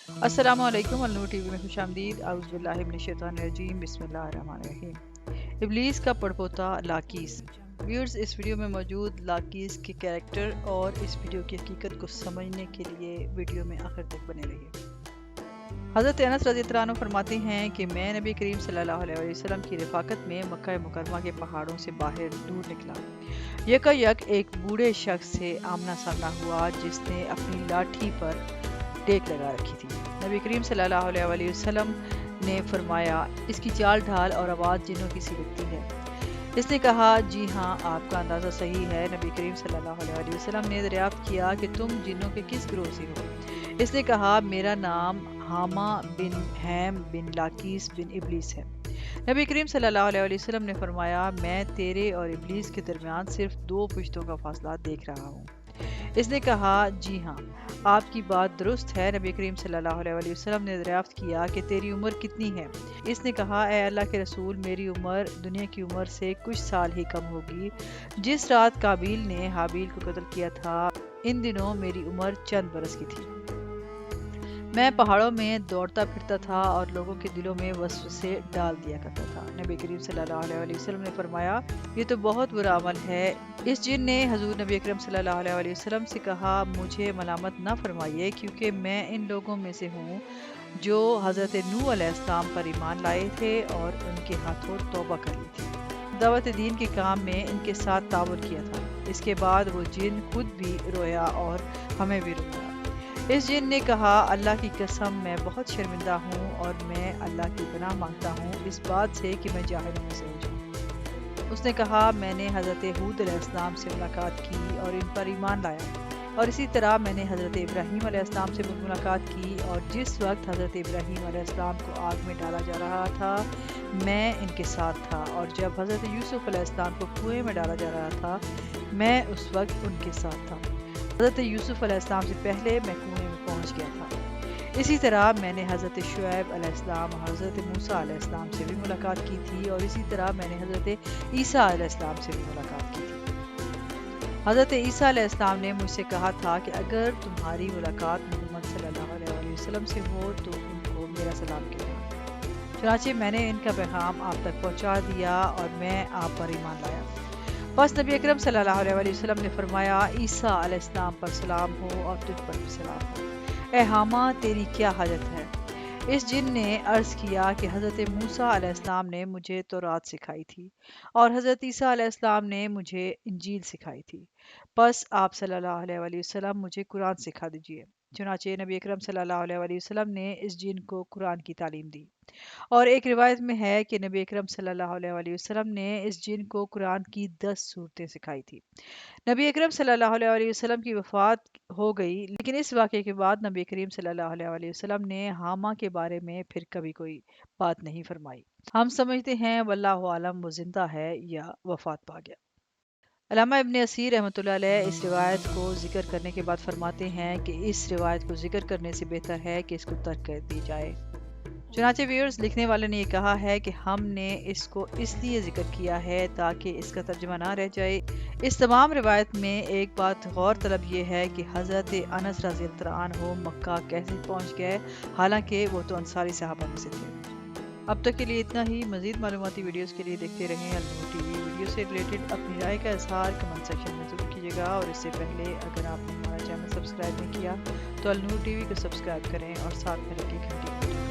अस्सलाम वालेकुम। अलनूर टीवी में खुश आमदीद। आउज़ बिल्लाहि मिनश शैतानिर रजीम। बिस्मिल्लाहिर रहमानिर रहीम। इब्लीस का पड़पोता लाकीस। व्यूअर्स, इस वीडियो में मौजूद लाकीस के कैरेक्टर और इस वीडियो की हकीकत को समझने के लिए वीडियो में आखिर तक बने रहिए। हज़रत अनस रज़ियल्लाहु अन्हु फरमाते हैं कि मैं नबी करीम सल्लल्लाहु अलैहि वसल्लम की रफ़ाकत में मक्का मुकरमा के पहाड़ों से बाहर दूर निकला। यकायक एक बूढ़े शख्स से आमना सामना हुआ जिसने अपनी लाठी पर टेक लगा रखी थी। नबी करीम सल्लल्लाहु अलैहि वसल्लम ने फरमाया, इसकी चाल ढाल और आवाज़ जिन्नों की सी लगती है। इसने कहा, जी हाँ, आपका अंदाज़ा सही है। नबी करीम सल्लल्लाहु अलैहि वसल्लम ने दरियाफ्त किया कि तुम जिन्नों के किस गिरोह से हो। इसने कहा, मेरा नाम हामा बिन हैम बिन लाकीस बिन इब्लीस है। नबी करीम सल्लल्लाहु अलैहि वसल्लम ने फरमाया, मैं तेरे और इब्लीस के दरमियान सिर्फ 2 पुश्तों का फासला देख रहा हूँ। इसने कहा, जी हाँ, आपकी बात दुरुस्त है। नबी करीम सल्लल्लाहु अलैहि वसल्लम ने दरियाफ्त किया कि तेरी उम्र कितनी है। इसने कहा, ए अल्लाह के रसूल, मेरी उम्र दुनिया की उम्र से कुछ साल ही कम होगी। जिस रात काबिल ने हाबिल को कत्ल किया था, इन दिनों मेरी उम्र चंद बरस की थी। मैं पहाड़ों में दौड़ता फिरता था और लोगों के दिलों में वसवसे डाल दिया करता था। नबी करीम सल्लल्लाहु अलैहि वसल्लम ने फरमाया, ये तो बहुत बुरा अमल है। इस जिन ने हजूर नबी अकरम सल्लल्लाहु अलैहि वसल्लम से कहा, मुझे मलामत न फरमाइए, क्योंकि मैं इन लोगों में से हूँ जो हज़रत नूह अलैहिस्सलाम पर ईमान लाए थे और उनके हाथों तौबा कर ली थी। दावत दीन के काम में इनके साथ ताउन किया था। इसके बाद वो जिन खुद भी रोया और हमें भी रोया। इस जिन ने कहा, अल्लाह की कसम, मैं बहुत शर्मिंदा हूँ और मैं अल्लाह की पनाह मांगता हूँ इस बात से कि मैं जाहिलों में से हो जाऊँ। उसने कहा, मैंने हज़रत हूद अलैहिस्सलाम से मुलाकात की और इन पर ईमान लाया, और इसी तरह मैंने हज़रत इब्राहीम अलैहिस्सलाम से मुलाकात की, और जिस वक्त हज़रत इब्राहीम अलैहिस्सलाम को आग में डाला जा रहा था मैं इनके साथ था, और जब हज़रत यूसुफ अलैहिस्सलाम को कुएं में डाला जा रहा था मैं उस वक्त उनके साथ था। हज़रत यूसुफ अलैहिस्सलाम से पहले मैं कुएं में पहुंच गया था। इसी तरह मैंने हज़रत शुएब अलैहिस्सलाम और हज़रत मूसा अलैहिस्सलाम से भी मुलाकात की थी, और इसी तरह मैंने हज़रत ईसा अलैहिस्सलाम से भी मुलाकात की थी। हज़रत ईसा अलैहिस्सलाम ने मुझसे कहा था कि अगर तुम्हारी मुलाकात मोहम्मद सल्लल्लाहु अलैहि वसल्लम से हो तो उनको मेरा सलाम कहना। चुनांचे मैंने इनका पैगाम आप तक पहुँचा दिया और मैं आप पर ईमान लाया। बस नबी अकरम सल्लल्लाहु अलैहि वसल्लम ने फरमाया, ईसा अलैहिस्सलाम पर सलाम हो और तुझ पर भी सलाम हो। ए हामा, तेरी क्या हाजत है? इस जिन ने अर्ज़ किया कि हज़रत मूसा अलैहिस्सलाम ने मुझे तौरात सिखाई थी और हज़रत ईसा अलैहिस्सलाम ने मुझे इंजील सिखाई थी। बस आप सल्लल्लाहु अलैहि वसल्लम मुझे कुरान सिखा दीजिए। चुनांचे नबी अकरम सल्लल्लाहु अलैहि वसल्लम ने इस जिन को कुरान की तालीम दी, और एक रिवायत में है कि नबी अकरम सल्लल्लाहु अलैहि वसल्लम ने इस जिन को कुरान की 10 सूरतें सिखाई थी। नबी अकरम सल्लल्लाहु अलैहि वसल्लम की वफ़ात हो गई, लेकिन इस वाक़े के बाद नबी करीम सल्लल्लाहु अलैहि वसल्लम ने हामा के बारे में फिर कभी कोई बात नहीं फरमाई। हम समझते हैं वल्लाहु आलम वो जिंदा है या वफ़ात पा गया। अल्लामा इब्न असीर रहमतुल्लाह अलैह इस रिवायत को जिक्र करने के बाद फरमाते हैं कि इस रिवायत को जिक्र करने से बेहतर है कि इसको तर्क कर दी जाए। चुनांचे व्यूअर्स, लिखने वाले ने ये कहा है कि हमने इसको इसलिए जिक्र किया है ताकि इसका तर्जुमा ना रह जाए। इस तमाम रिवायत में एक बात गौर तलब ये है कि हज़रत अनस रज़ियल्लाहु अन्हु मक्का कैसे पहुँच गए, हालांकि वो तो अंसारी सहाबा में से थे। अब तक के लिए इतना ही। मज़ीद मालूमाती वीडियोस के लिए देखते रहें अलनूर टीवी। वीडियो से रिलेटेड अपनी राय का इज़हार कमेंट सेक्शन में ज़रूर कीजिएगा, और इससे पहले अगर आपने हमारा चैनल सब्सक्राइब नहीं किया तो अलनूर टीवी को सब्सक्राइब करें और साथ में लगी घंटी